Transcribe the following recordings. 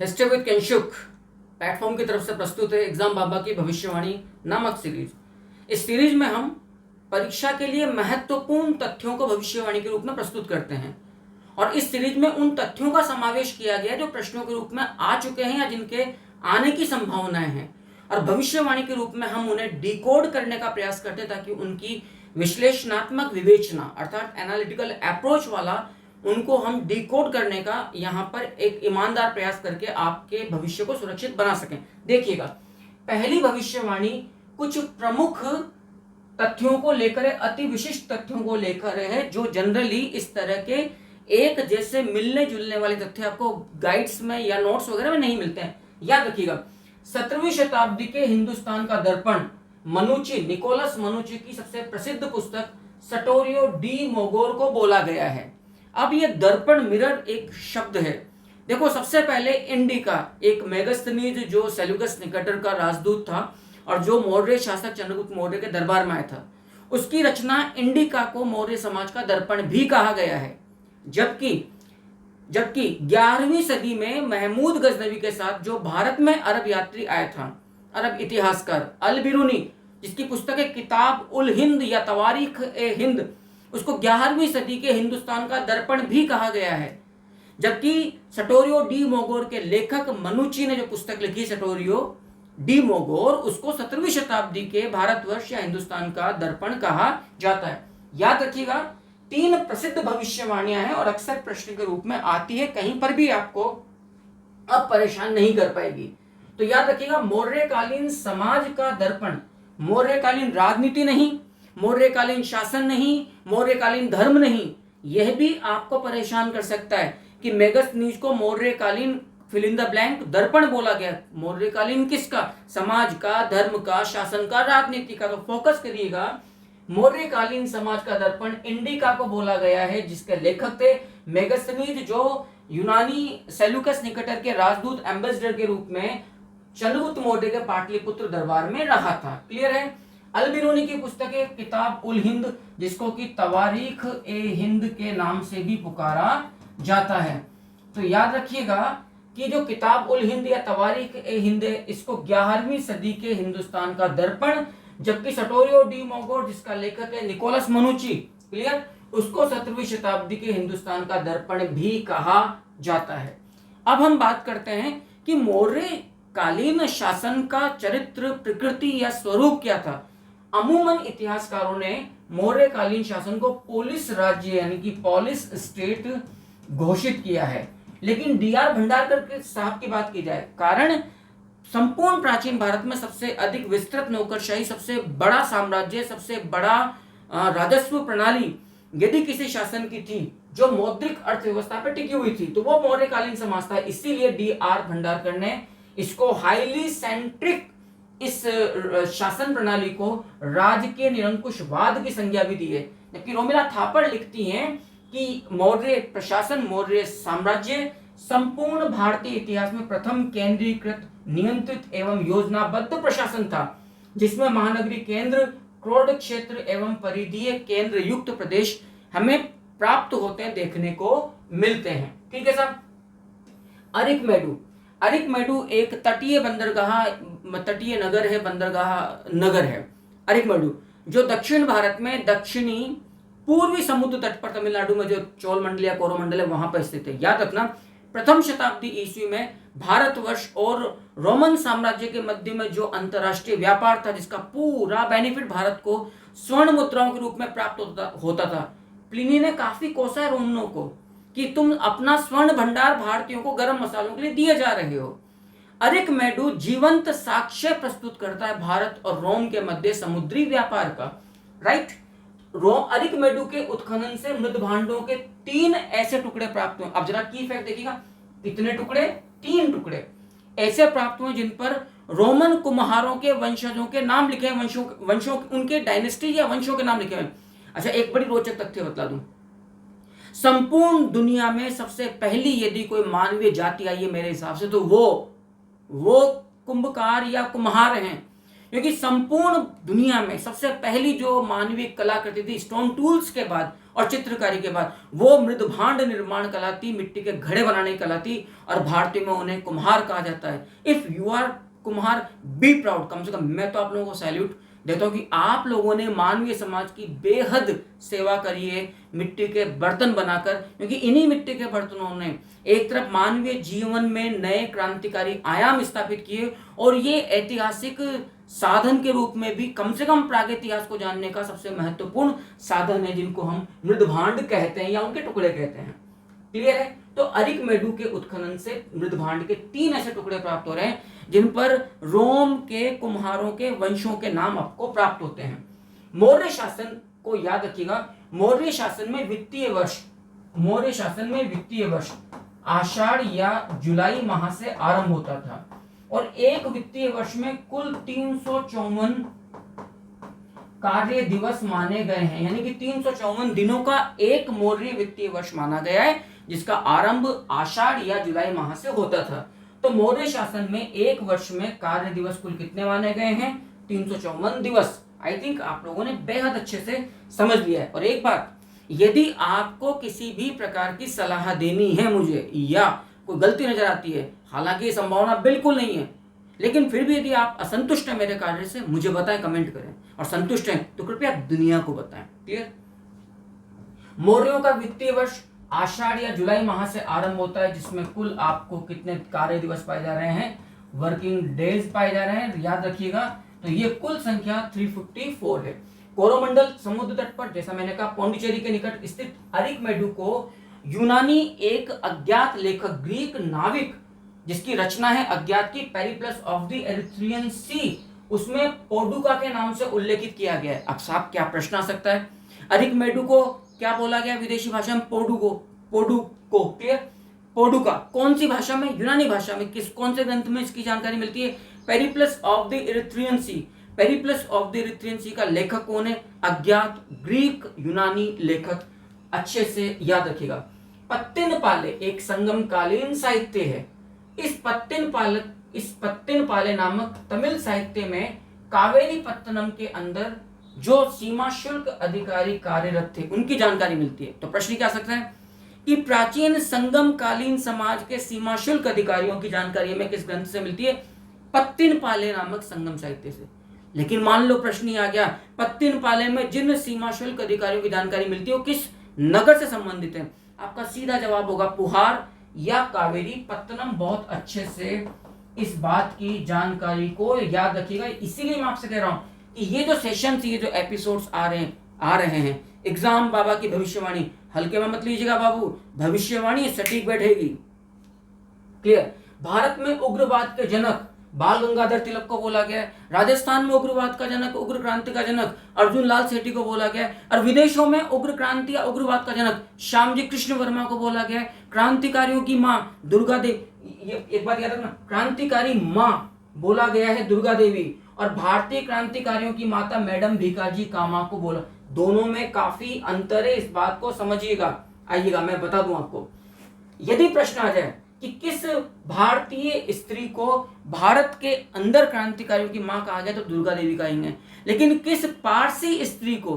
History with Kinshuk platform की तरफ से प्रस्तुत है एग्जाम बाबा की भविष्यवाणी नामक सीरीज। इस सीरीज में हम परीक्षा के लिए महत्वपूर्ण तथ्यों को भविष्यवाणी के रूप में प्रस्तुत करते हैं और इस सीरीज में उन तथ्यों का समावेश किया गया जो प्रश्नों के रूप में आ चुके हैं या जिनके आने की संभावनाएं हैं और भविष्यवाणी के रूप में हम उन्हें डिकोड करने का प्रयास करते हैं ताकि उनकी विश्लेषणात्मक विवेचना अर्थात एनालिटिकल अप्रोच वाला उनको हम डिकोड करने का यहाँ पर एक ईमानदार प्रयास करके आपके भविष्य को सुरक्षित बना सकें। देखिएगा, पहली भविष्यवाणी कुछ प्रमुख तथ्यों को लेकर है, अति विशिष्ट तथ्यों को लेकर है जो जनरली इस तरह के एक जैसे मिलने जुलने वाले तथ्य आपको गाइड्स में या नोट्स वगैरह में नहीं मिलते हैं। याद रखिएगा, 17वीं शताब्दी के हिंदुस्तान का दर्पण मनुची, निकोलस मनुची की सबसे प्रसिद्ध पुस्तक सटोरियो डी मोगोर को बोला गया है। अब ये दर्पण मिरर एक शब्द है। देखो, सबसे पहले इंडिका एक मेगास्थनीज जो सेल्यूकस निकेटर का राजदूत था और जो मौर्य शासक चंद्रगुप्त मौर्य के दरबार में आया था, उसकी रचना इंडिका को मौर्य समाज का दर्पण भी कहा गया है। जबकि 11वीं सदी में महमूद गजनवी के साथ जो भारत में अरब यात्री आया था, अरब इतिहासकार अल बिरूनी, जिसकी पुस्तक है किताब उल हिंद या तवारीख ए हिंद, उसको 11वीं सदी के हिंदुस्तान का दर्पण भी कहा गया है। जबकि सटोरियो डी मोगोर के लेखक मनुची ने जो पुस्तक लिखी सटोरियो डी मोगोर, उसको 17वीं शताब्दी के भारतवर्ष या हिंदुस्तान का दर्पण कहा जाता है। याद रखिएगा, 3 प्रसिद्ध भविष्यवाणियां हैं और अक्सर प्रश्न के रूप में आती है, कहीं पर भी आपको अब परेशान नहीं कर पाएगी। तो याद रखिएगा, मौर्यकालीन समाज का दर्पण, मौर्यकालीन राजनीति नहीं, मौर्यकालीन शासन नहीं, मौर्यकालीन धर्म नहीं, यह भी आपको परेशान कर सकता है कि मेगास्थनीज को मौर्यकालीन फिल इन द ब्लैंक दर्पण बोला गया। मौर्यकालीन किसका? समाज का, धर्म का, शासन का, राजनीति का। तो फोकस करिएगा, मौर्यकालीन समाज का दर्पण इंडिका को बोला गया है जिसके लेखक थे मेगास्थनीज, जो यूनानी सेल्यूकस निकेटर के राजदूत एम्बेसडर के रूप में चंद्रगुप्त मौर्य के पाटलिपुत्र दरबार में रहा था। क्लियर है? अल बिरूनी की पुस्तक है किताब उल हिंद, जिसको कि तवारीख ए हिंद के नाम से भी पुकारा जाता है। तो याद रखिएगा कि जो किताब उल हिंद या तवारीख ए हिंद है, इसको 11वीं सदी के हिंदुस्तान का दर्पण, जबकि सटोरियो डी मोगोर जिसका लेखक है निकोलस मनुची, क्लियर, उसको 17वीं शताब्दी के हिंदुस्तान का दर्पण भी कहा जाता है। अब हम बात करते हैं कि मौर्य कालीन शासन का चरित्र, प्रकृति या स्वरूप क्या था। अमूमन इतिहासकारों ने मौर्यकालीन शासन को पोलिस राज्य यानी कि पॉलिस स्टेट घोषित किया है, लेकिन डीआर भंडारकर साहब की बात की जाए, कारण संपूर्ण प्राचीन भारत में सबसे अधिक विस्तृत नौकरशाही, सबसे बड़ा साम्राज्य, सबसे बड़ा राजस्व प्रणाली यदि किसी शासन की थी जो मौद्रिक अर्थव्यवस्था पर टिकी हुई थी, तो वो मौर्यकालीन समाज था। इसीलिए डीआर भंडारकर ने इसको हाईली सेंट्रिक, इस शासन प्रणाली को राजकीय निरंकुशवाद की संज्ञा भी दी है। जबकि रोमिला थापर लिखती हैं कि मौर्य प्रशासन, मौर्य साम्राज्य संपूर्ण भारतीय इतिहास में प्रथम केंद्रीकृत, नियंत्रित एवं योजनाबद्ध प्रशासन था, जिसमें महानगरी केंद्र, क्रोध क्षेत्र एवं परिधीय केंद्र युक्त प्रदेश हमें प्राप्त होते हैं, देखने को मिलते हैं। ठीक है साहब। अरिकमेडु एक तटीय बंदरगाह, तटीय नगर है, बंदरगाह नगर है अरिकमेडु, जो दक्षिण भारत में दक्षिणी पूर्वी समुद्र तट पर तमिलनाडु में जो चोलमंडल या कोरोमंडल है वहां पर स्थित है। याद रखना, प्रथम शताब्दी ईस्वी में भारतवर्ष और रोमन साम्राज्य के मध्य में जो अंतरराष्ट्रीय व्यापार था, जिसका पूरा बेनिफिट भारत को स्वर्ण मुद्राओं के रूप में प्राप्त होता था, प्लिनी ने काफी कोसा है रोमनों को कि तुम अपना स्वर्ण भंडार भारतीयों को गर्म मसालों के लिए दिए जा रहे हो। अरिकमेडु जीवंत साक्ष्य प्रस्तुत करता है भारत और रोम के मध्य समुद्री व्यापार का। राइट? अरिकमेडु के उत्खनन से मृद भांडों के 3 ऐसे टुकड़े प्राप्त हुए। अब जरा की फैक्ट देखिएगा, कितने टुकड़े? 3 टुकड़े ऐसे प्राप्त हुए जिन पर रोमन कुम्हारों के वंशजों के नाम लिखे हैं, वंशों उनके डायनेस्टी या वंशों के नाम लिखे हैं। अच्छा, एक बड़ी रोचक तथ्य बता दूं, संपूर्ण दुनिया में सबसे पहली यदि कोई मानवीय जाति आई है मेरे हिसाब से, तो वो कुंभकार या कुम्हार हैं, क्योंकि संपूर्ण दुनिया में सबसे पहली जो मानवीय कला करती थी स्टोन टूल्स के बाद, और चित्रकारी के बाद वो मृदभांड निर्माण कला थी, मिट्टी के घड़े बनाने की कला थी, और भारतीय में उन्हें कुम्हार कहा जाता है। इफ यू आर कुम्हार, बी प्राउड। कम से कम मैं तो आप लोगों को सैल्यूट देता हूँ कि आप लोगों ने मानवीय समाज की बेहद सेवा करी है मिट्टी के बर्तन बनाकर, क्योंकि इन्हीं मिट्टी के बर्तनों ने एक तरफ मानवीय जीवन में नए क्रांतिकारी आयाम स्थापित किए, और ये ऐतिहासिक साधन के रूप में भी कम से कम प्रागैतिहास को जानने का सबसे महत्वपूर्ण साधन है, जिनको हम मृदभांड कहते हैं या उनके टुकड़े कहते हैं। क्लियर है? तो अरिकमेडु के उत्खनन से मृदभांड के 3 ऐसे टुकड़े प्राप्त हो रहे हैं जिन पर रोम के कुम्हारों के वंशों के नाम आपको प्राप्त होते हैं। मौर्य शासन को याद रखिएगा, मौर्य शासन में वित्तीय वर्ष आषाढ़ या जुलाई माह से आरंभ होता था, और एक वित्तीय वर्ष में कुल 354 कार्य दिवस माने गए हैं, यानी कि 354 दिनों का एक मौर्य वित्तीय वर्ष माना गया है, जिसका आरंभ आषाढ़ या जुलाई माह से होता था। तो मौर्य शासन में एक वर्ष में कार्य दिवस कुल कितने माने गए हैं? 354 दिवस। आई थिंक आप लोगों ने बेहद अच्छे से समझ लिया है। और एक बात, यदि आपको किसी भी प्रकार की सलाह देनी है मुझे, या कोई गलती नजर आती है, हालांकि ये संभावना बिल्कुल नहीं है, लेकिन फिर भी यदि आप असंतुष्ट हैं मेरे कार्य से, मुझे बताएं, कमेंट करें, और संतुष्ट हैं तो कृपया दुनिया को बताएं। क्लियर? मौर्यों का वित्तीय वर्ष आषाढ़ या जुलाई माह से आरंभ होता है, जिसमें कुल आपको कितने कार्य दिवस पाए जा रहे हैं? वर्किंग डेज पाए जा रहे हैं, याद रखिएगा। तो ये कुल संख्या 354 है। कोरोमंडल समुद्र तट पर, जैसा मैंने कहा, पौंडीचेरी के निकट स्थित अरिकमेडु को यूनानी एक अज्ञात लेखक, ग्रीक नाविक जिसकी रचना है अज्ञात की पेरिप्लस ऑफ द एरिथ्रियन सी, उसमें पोडुका के नाम से उल्लेखित किया गया है। अब साहब क्या प्रश्न आ सकता है? अरिकमेडु को क्या बोला गया विदेशी भाषा में? पोडुको। क्लियर? पोडुका कौन सी भाषा में? यूनानी भाषा में। कौन से ग्रंथ में इसकी जानकारी मिलती है? Periplus of the erythraean sea. Periplus of the erythraean sea का लेखक कौन है? अज्ञात ग्रीक यूनानी लेखक। अच्छे से याद रखिएगा। पत्तिनपाले एक संगमकालीन साहित्य है। इस पत्तिनपाले नामक तमिल साहित्य में कावेरी पत्तनम के अंदर जो सीमा शुल्क अधिकारी कार्यरत थे, उनकी जानकारी मिलती है। तो प्रश्न क्या आ सकता है कि प्राचीन संगमकालीन समाज के सीमा शुल्क अधिकारियों की जानकारी हमें किस ग्रंथ से मिलती है? पत्तिनपाले नामक संगम साहित्य से। लेकिन मान लो प्रश्न ही आ गया, पत्तिनपाले में जिन सीमा शुल्क अधिकारियों की जानकारी मिलती है वो किस नगर से संबंधित है? आपका सीधा जवाब होगा पुहार या कावेरी पत्तनम। बहुत अच्छे से इस बात की जानकारी को याद रखिएगा। इसीलिए मैं आपसे कह रहा हूं कि ये जो सेशन, ये जो एपिसोड्स आ रहे हैं, एग्जाम बाबा की भविष्यवाणी हल्के में मत लीजिएगा बाबू, भविष्यवाणी सटीक बैठेगी। क्लियर? भारत में उग्रवाद के जनक बाल गंगाधर तिलक को बोला गया है। राजस्थान में उग्रवाद का जनक, उग्र क्रांति का जनक अर्जुन लाल सेठी को बोला गया है। और विदेशों में उग्र क्रांति या उग्रवाद का जनक श्यामजी कृष्ण वर्मा को बोला गया है। क्रांतिकारियों की मां दुर्गा देवी, ये एक बात याद रखना, क्रांतिकारी मां बोला गया है दुर्गा देवी, और भारतीय क्रांतिकारियों की माता मैडम भीकाजी कामा को बोला। दोनों में काफी अंतर है, इस बात को समझिएगा। आइएगा मैं बता दूं आपको। यदि प्रश्न आ जाए कि किस भारतीय स्त्री को भारत के अंदर क्रांतिकारियों की मां कहा गया, तो दुर्गा देवी कहेंगे। लेकिन किस पारसी स्त्री को,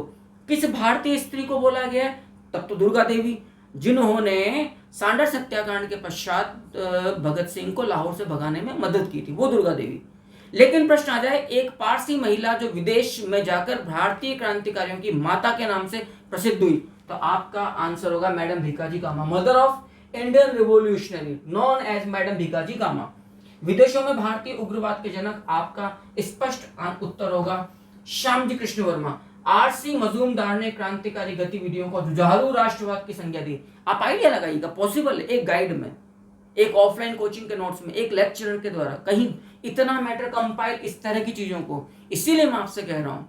किस भारतीय स्त्री को बोला गया, तब तो दुर्गा देवी, जिन्होंने सांडर सत्याग्रह के पश्चात भगत सिंह को लाहौर से भगाने में मदद की थी, वो दुर्गा देवी। लेकिन प्रश्न आ जाए एक पारसी महिला जो विदेश में जाकर भारतीय क्रांतिकारियों की माता के नाम से प्रसिद्ध हुई, तो आपका आंसर होगा madam Bhikaji Cama, mother of Indian revolutionary, known as madam Bhikaji Cama. विदेशों में भारतीय उग्रवाद के जनक आपका स्पष्ट उत्तर होगा श्यामजी कृष्ण वर्मा। आरसी मजूमदार ने क्रांतिकारी गतिविधियों को जुझारू राष्ट्रवाद की संज्ञा दी। आप आइडिया लगाइएगा, पॉसिबल है एक गाइड में, एक ऑफलाइन कोचिंग के नोट्स में, एक लेक्चरर के द्वारा कहीं इतना मैटर कंपाइल, इस तरह की चीजों को। इसीलिए मैं आपसे कह रहा हूं,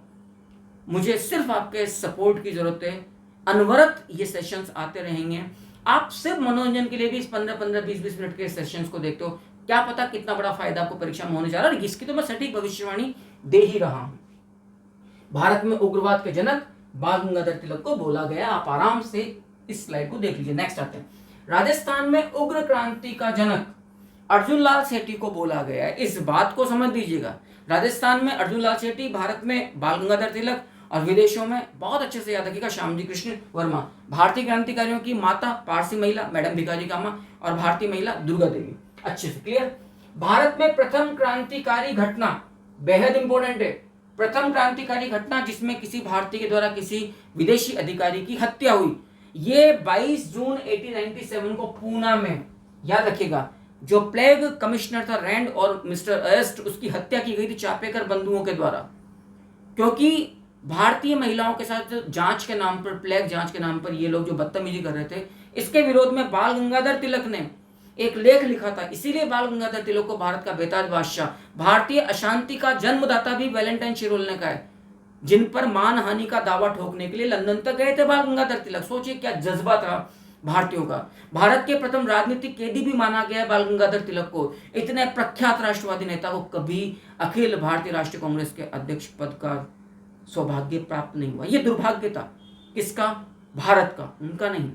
मुझे सिर्फ आपके सपोर्ट की जरूरत है। अनवरत ये सेशंस आते रहेंगे। आप सिर्फ मनोरंजन के लिए भी इस 15-15, 20-20 मिनट के सेशंस को देखते हो, क्या पता कितना बड़ा फायदा आपको परीक्षा में होने जा रहा है। इसकी तो मैं सटीक भविष्यवाणी दे ही रहा हूं। भारत में उग्रवाद के जनक बाल गंगाधर तिलक को बोला गया। आप आराम से इस स्लाइड को देख लीजिए। नेक्स्ट आते हैं, राजस्थान में उग्र क्रांति का जनक अर्जुन लाल सेठी को बोला गया है। इस बात को समझ लीजिएगा, राजस्थान में अर्जुन लाल सेठी, भारत में बाल गंगाधर तिलक, और विदेशों में बहुत अच्छे से याद रखिएगा श्यामजी कृष्ण वर्मा। भारतीय क्रांतिकारियों की माता पारसी महिला मैडम भिखारी कामा और भारतीय महिला दुर्गा देवी। अच्छे से क्लियर। भारत में प्रथम क्रांतिकारी घटना बेहद इंपॉर्टेंट है। प्रथम क्रांतिकारी घटना जिसमें किसी भारतीय के द्वारा किसी विदेशी अधिकारी की हत्या हुई, ये 22 जून 1897 को पूना में, याद रखिएगा, जो प्लेग कमिश्नर था रैंड और मिस्टर अरेस्ट, उसकी हत्या की गई थी चापेकर बंधुओं के द्वारा, क्योंकि भारतीय महिलाओं के साथ जांच के नाम पर, प्लेग जांच के नाम पर ये लोग जो बदतमीजी कर रहे थे, इसके विरोध में बाल गंगाधर तिलक ने एक लेख लिखा था। इसीलिए बाल गंगाधर तिलक को भारत का बेताज बादशाह, भारतीय अशांति का जन्मदाता भी वैलेंटाइन शिरोल ने कहा है, जिन पर मानहानि का दावा ठोकने के लिए लंदन तक गए थे बाल गंगाधर तिलक। सोचिए क्या जज्बा था भारतीयों का। भारत के प्रथम राजनीतिक कैदी भी माना गया है बाल गंगाधर तिलक को। इतने प्रख्यात राष्ट्रवादी नेता को कभी अखिल भारतीय राष्ट्रीय कांग्रेस के अध्यक्ष पद का सौभाग्य प्राप्त नहीं हुआ। यह दुर्भाग्य था किसका? भारत का, उनका नहीं।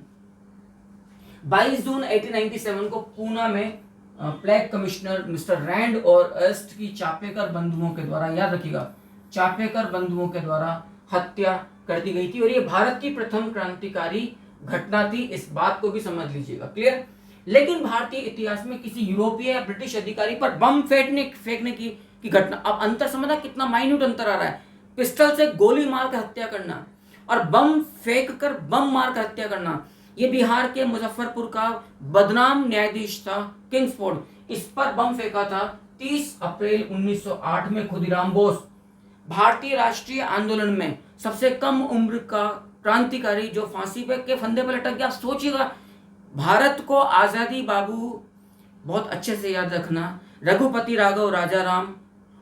22 जून 1897 को पूना में प्लेग कमिश्नर मिस्टर रैंड और अरेस्ट की चापेकर बंधुओं के द्वारा, याद रखिएगा, चापेकर बंधुओं के द्वारा हत्या कर दी गई थी और ये भारत की प्रथम क्रांतिकारी घटना थी। इस बात को भी समझ लीजिएगा। क्लियर। लेकिन भारतीय इतिहास में किसी यूरोपीय या ब्रिटिश अधिकारी पर बम फेंकने की घटना, अब अंतर समझना कितना माइन्यूट अंतर आ रहा है। पिस्टल से गोली मारकर हत्या करना और बम फेंक कर बम मारकर हत्या करना, ये बिहार के मुजफ्फरपुर का बदनाम न्यायाधीश था किंग्सफोर्ड, इस पर बम फेंका था 30 अप्रैल 1908 में खुदीराम बोस। भारतीय राष्ट्रीय आंदोलन में सबसे कम उम्र का क्रांतिकारी जो फांसी पे के फंदे पर लटक गया। सोचिएगा, भारत को आजादी बाबू, बहुत अच्छे से याद रखना, रघुपति राघव राजाराम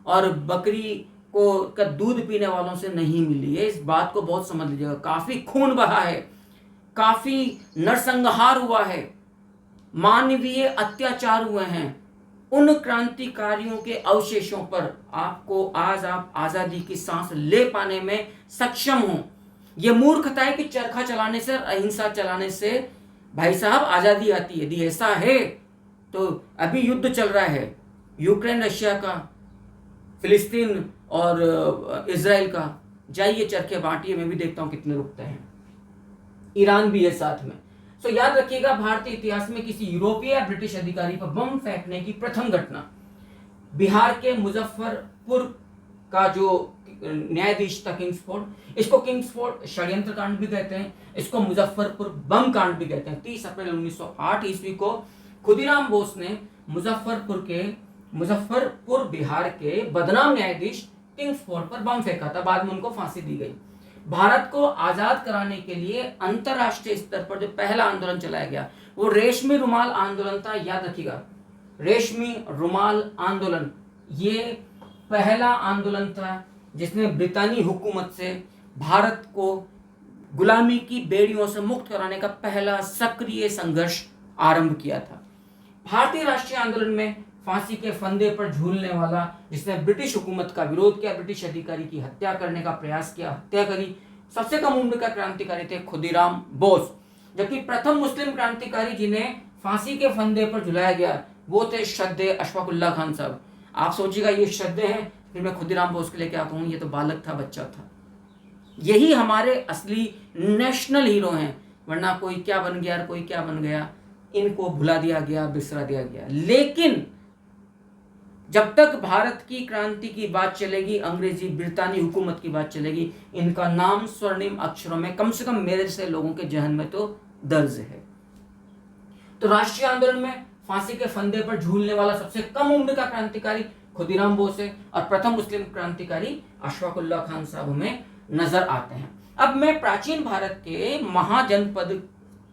और बकरी को का दूध पीने वालों से नहीं मिली है। इस बात को बहुत समझ लीजिएगा। काफी खून बहा है, काफी नरसंहार हुआ है, मानवीय अत्याचार हुए हैं। उन क्रांतिकारियों के अवशेषों पर आपको आज आप आजादी की सांस ले पाने में सक्षम हो। यह मूर्खता है कि चरखा चलाने से, अहिंसा चलाने से भाई साहब आजादी आती है। यदि ऐसा है तो अभी युद्ध चल रहा है यूक्रेन रशिया का, फिलिस्तीन और इजराइल का, जाइए चरखे बांटिए, मैं भी देखता हूं कितने रुकते हैं। ईरान भी है साथ में। सो याद रखिएगा, भारतीय इतिहास में किसी यूरोपीय या ब्रिटिश अधिकारी पर बम फेंकने की प्रथम घटना बिहार के मुजफ्फरपुर का जो न्यायाधीश था किंग्सफोर्ड, इसको किंग्सफोर्ड षड्यंत्र कांड भी कहते हैं, इसको मुजफ्फरपुर बम कांड भी कहते हैं। 30 अप्रैल 1908 ईस्वी को खुदीराम बोस ने मुजफ्फरपुर बिहार के बदनाम न्यायाधीश किंग्सफोर्ड पर बम फेंका था। बाद में उनको फांसी दी गई। भारत को आजाद कराने के लिए अंतरराष्ट्रीय स्तर पर जो पहला आंदोलन चलाया गया वो रेशमी रुमाल आंदोलन था। याद रखिएगा, रेशमी रुमाल आंदोलन ये पहला आंदोलन था जिसने ब्रितानी हुकूमत से भारत को गुलामी की बेड़ियों से मुक्त कराने का पहला सक्रिय संघर्ष आरंभ किया था। भारतीय राष्ट्रीय आंदोलन में फांसी के फंदे पर झूलने वाला, जिसने ब्रिटिश हुकूमत का विरोध किया, ब्रिटिश अधिकारी की हत्या करने का प्रयास किया, हत्या करी, सबसे कम उम्र का क्रांतिकारी थे खुदीराम बोस। जबकि प्रथम मुस्लिम क्रांतिकारी जिन्हें फांसी के फंदे पर झुलाया गया वो थे श्रद्धेय अशफाकुल्लाह खान साहब। आप सोचिएगा ये श्रद्धेय हैं, फिर मैं खुदीराम बोस के लिए क्या कहूँ, ये तो बालक था, बच्चा था। यही हमारे असली नेशनल हीरो हैं, वरना कोई क्या बन गया, कोई क्या बन गया, इनको भुला दिया गया, बिसरा दिया गया। लेकिन जब तक भारत की क्रांति की बात चलेगी, अंग्रेजी ब्रितानी हुकूमत की बात चलेगी, इनका नाम स्वर्णिम अक्षरों में कम से कम मेरे से लोगों के जहन में तो दर्ज है। तो राष्ट्रीय आंदोलन में फांसी के फंदे पर झूलने वाला सबसे कम उम्र का क्रांतिकारी खुदीराम बोस है और प्रथम मुस्लिम क्रांतिकारी अशफाकुल्लाह खान साहब हमें नजर आते हैं। अब मैं प्राचीन भारत के महाजनपद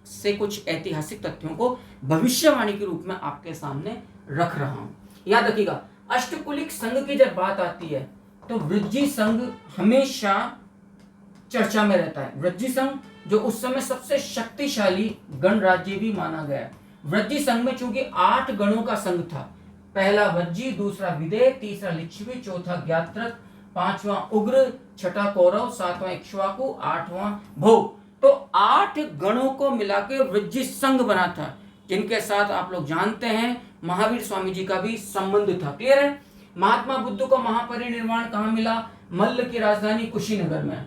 से कुछ ऐतिहासिक तथ्यों को भविष्यवाणी के रूप में आपके सामने रख रहा हूं। याद रखिएगा, अष्टकुलिक संघ की जब बात आती है तो वृज्जी संघ हमेशा चर्चा में रहता है। वृज्जी संघ जो उस समय सबसे शक्तिशाली गणराज्य भी माना गया। वृज्जी संघ में चूंकि 8 गणों का संघ था, पहला वज्जी, दूसरा विदेह, तीसरा लिच्छवी, चौथा ज्ञात्रक, 5वां उग्र, 6ठा कौरव, 7वां इक्ष्वाकु, 8वां भोग। तो 8 गणों को मिलाकर वृज्जी संघ बना था, जिनके साथ आप लोग जानते हैं महावीर स्वामी जी का भी संबंध था। क्लियर है। महात्मा बुद्ध को महापरिनिर्वाण कहाँ मिला? मल्ल की राजधानी कुशीनगर में।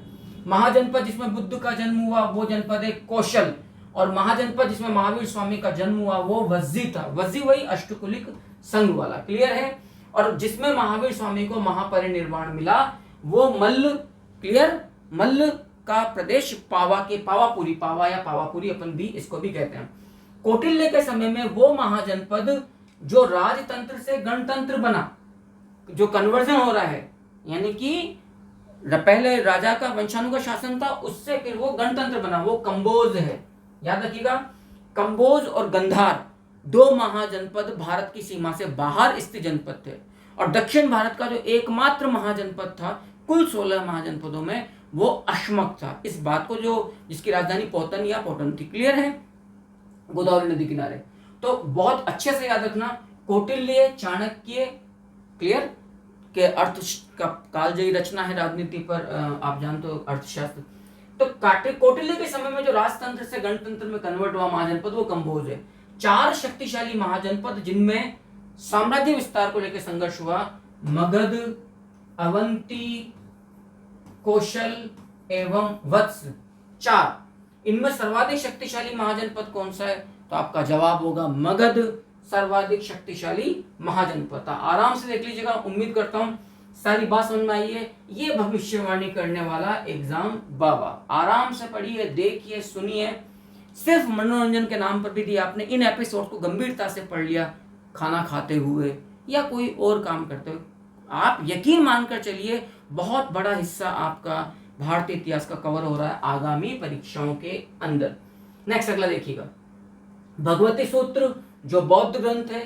महाजनपद जिसमें बुद्ध का जन्म हुआ वो जनपद है कौशल, और महाजनपद जिसमें महावीर स्वामी का जन्म हुआ वो वज्जी था। वज्जी वही अष्टकुलिक संघ वाला, क्लियर है। और जिसमें महावीर स्वामी को महापरिनिर्वाण मिला वो मल्ल, क्लियर, मल्ल का प्रदेश पावा के पावापुरी, पावा या पावापुरी अपन भी इसको भी कहते हैं। कौटिल्य के समय में वो महाजनपद जो राजतंत्र से गणतंत्र बना, जो कन्वर्जन हो रहा है, यानी कि पहले राजा का वंशाणु का शासन था, उससे फिर वो गणतंत्र बना, वो कंबोज है। याद रखिएगा, कंबोज और गंधार दो महाजनपद भारत की सीमा से बाहर स्थित जनपद थे, और दक्षिण भारत का जो एकमात्र महाजनपद था कुल 16 महाजनपदों में वो अश्मक था। इस बात को जो जिसकी राजधानी पोतन या पोटन थी, क्लियर है, गोदावरी नदी किनारे। तो बहुत अच्छे से याद रखना, कौटिल्य, चाणक्य, क्लियर, के अर्थ का कालजयी रचना है राजनीति पर, आप जानते हो अर्थशास्त्र। तो कौटिल्य के समय में जो राजतंत्र से गणतंत्र में कन्वर्ट हुआ महाजनपद वो कंबोज है। 4 शक्तिशाली महाजनपद जिनमें साम्राज्य विस्तार को लेकर संघर्ष हुआ, मगध, अवंती, कौशल एवं वत्स, 4। इनमें सर्वाधिक शक्तिशाली महाजनपद कौन सा है? तो आपका जवाब होगा मगध सर्वाधिक शक्तिशाली महाजनपद था। आराम से देख लीजिएगा, उम्मीद करता हूं सारी बात समझ में आई है। ये भविष्यवाणी करने वाला एग्जाम बाबा, आराम से पढ़िए, देखिए, सुनिए। सिर्फ मनोरंजन के नाम पर भी दिया आपने इन एपिसोड को गंभीरता से पढ़ लिया, खाना खाते हुए या कोई और काम करते हुए, आप यकीन मानकर चलिए बहुत बड़ा हिस्सा आपका भारतीय इतिहास का कवर हो रहा है आगामी परीक्षाओं के अंदर। नेक्स्ट अगला देखिएगा, भगवती सूत्र जो बौद्ध ग्रंथ है,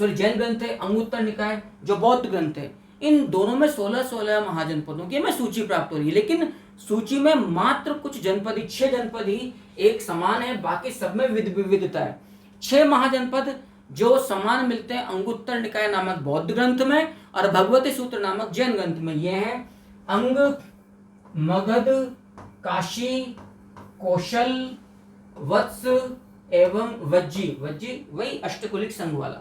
जैन ग्रंथ है, अंगुत्तर निकाय जो बौद्ध ग्रंथ है, इन दोनों में 16 महाजनपदों की हमें सूची प्राप्त हो रही है। लेकिन सूची में मात्र कुछ जनपद ही, 6 जनपद ही एक समान है, बाकी सब में विविधता है। 6 महाजनपद जो समान मिलते हैं अंगुत्तर निकाय नामक बौद्ध ग्रंथ में और भगवती सूत्र नामक जैन ग्रंथ में, ये हैं अंग, मगध, काशी, कौशल, वत्स एवं वज्जी। वज्जी वही अष्टकुलिक संघ वाला,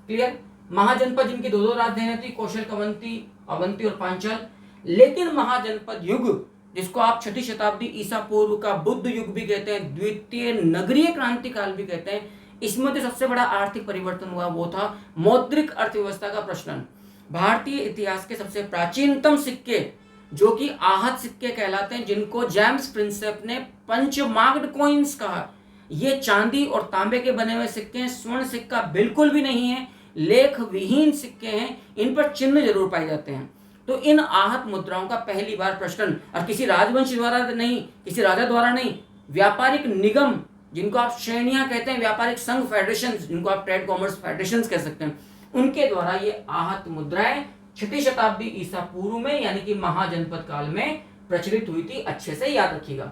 क्लियर। महाजनपद जिनकी 2-2 राजधानियां थी, कौशल, अवंती और पांचाल। लेकिन महाजनपद युग जिसको आप 6ठी शताब्दी ईसा पूर्व का बुद्ध युग भी कहते हैं, द्वितीय नगरीय क्रांति काल भी कहते हैं, इसमें जो सबसे बड़ा आर्थिक परिवर्तन हुआ वो था मौद्रिक अर्थव्यवस्था का प्रचलन। भारतीय इतिहास के सबसे प्राचीनतम सिक्के जो कि आहत सिक्के कहलाते हैं, जिनको जेम्स प्रिंसेप ने पंचमाग्ड कॉइन्स कहा, ये चांदी और तांबे के बने हुए सिक्के हैं, स्वर्ण सिक्का बिल्कुल भी नहीं है, लेख विहीन सिक्के हैं, इन पर चिन्ह जरूर पाए जाते हैं। तो इन आहत मुद्राओं का पहली बार प्रचलन, और किसी राजवंश द्वारा नहीं, किसी राजा द्वारा नहीं, व्यापारिक निगम जिनको आप श्रेणियां कहते हैं, व्यापारिक संघ, फेडरेशन जिनको आप ट्रेड कॉमर्स फेडरेशन कह सकते हैं, उनके द्वारा ये आहत मुद्राएं 6ठी शताब्दी ईसा पूर्व में यानी कि महाजनपद काल में प्रचलित हुई थी। अच्छे से याद रखिएगा।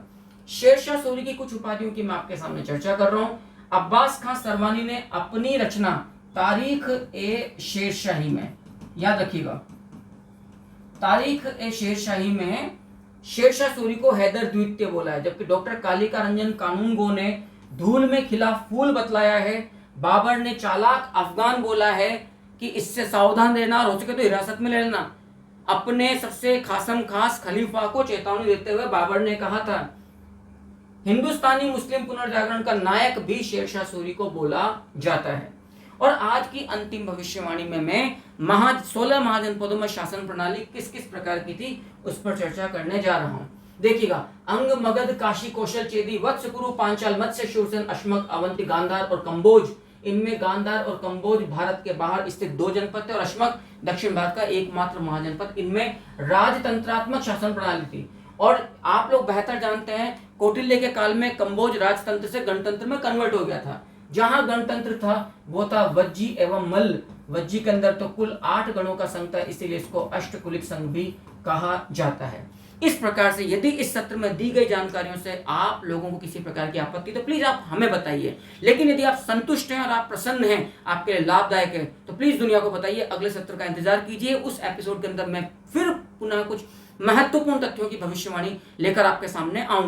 शेरशाह सूरी की कुछ उपाधियों की मैं आपके सामने चर्चा कर रहा हूं। अब्बास खान सरवानी ने अपनी रचना तारीख ए शेरशाही में, याद रखिएगा, तारीख ए शेरशाही में शेरशाह सूरी को हैदर द्वितीय बोला है, जबकि डॉक्टर कालिका रंजन कानूनगो ने धूल में खिला फूल बतलाया है। बाबर ने चालाक अफगान बोला है कि इससे सावधान रहना और हो सके तो हिरासत में ले लेना। अपने सबसे खासम खास खलीफा को चेतावनी देते हुए बाबर ने कहा था। हिंदुस्तानी मुस्लिम पुनर्जागरण का नायक भी शेरशाह सूरी को बोला जाता है। और आज की अंतिम भविष्यवाणी में मैं 16 महाजनपदों में शासन प्रणाली किस किस प्रकार की थी उस पर चर्चा करने जा रहा हूं। देखिएगा, अंग, मगध, काशी, कौशल, चेदी, वत्स, कुरु, पांचाल, मत्स्य, शूरसेन, अश्मक, अवंती, गांधार और कंबोज। इनमें गांधार और कंबोज भारत के बाहर स्थित 2 जनपद थे और अश्मक दक्षिण भारत का एकमात्र महाजनपद। इनमें राजतंत्रात्मक शासन प्रणाली थी। और आप लोग बेहतर जानते हैं कौटिल्य के काल में कंबोज राजतंत्र से गणतंत्र में कन्वर्ट हो गया था। जहां गणतंत्र था वो था वज्जी एवं मल्ल। वज्जी के अंदर तो कुल 8 गणों का संघ था, इसीलिए इसको अष्टकुलिक संघ भी कहा जाता है। इस प्रकार से यदि इस सत्र में दी गई जानकारियों से आप लोगों को किसी प्रकार की आपत्ति तो प्लीज आप हमें बताइए। लेकिन यदि आप संतुष्ट हैं और आप प्रसन्न हैं, आपके लिए लाभदायक है, तो प्लीज दुनिया को बताइए। अगले सत्र का इंतजार कीजिए। उस एपिसोड के अंदर मैं फिर पुनः कुछ महत्वपूर्ण तथ्यों की भविष्यवाणी लेकर आपके सामने आऊंगा।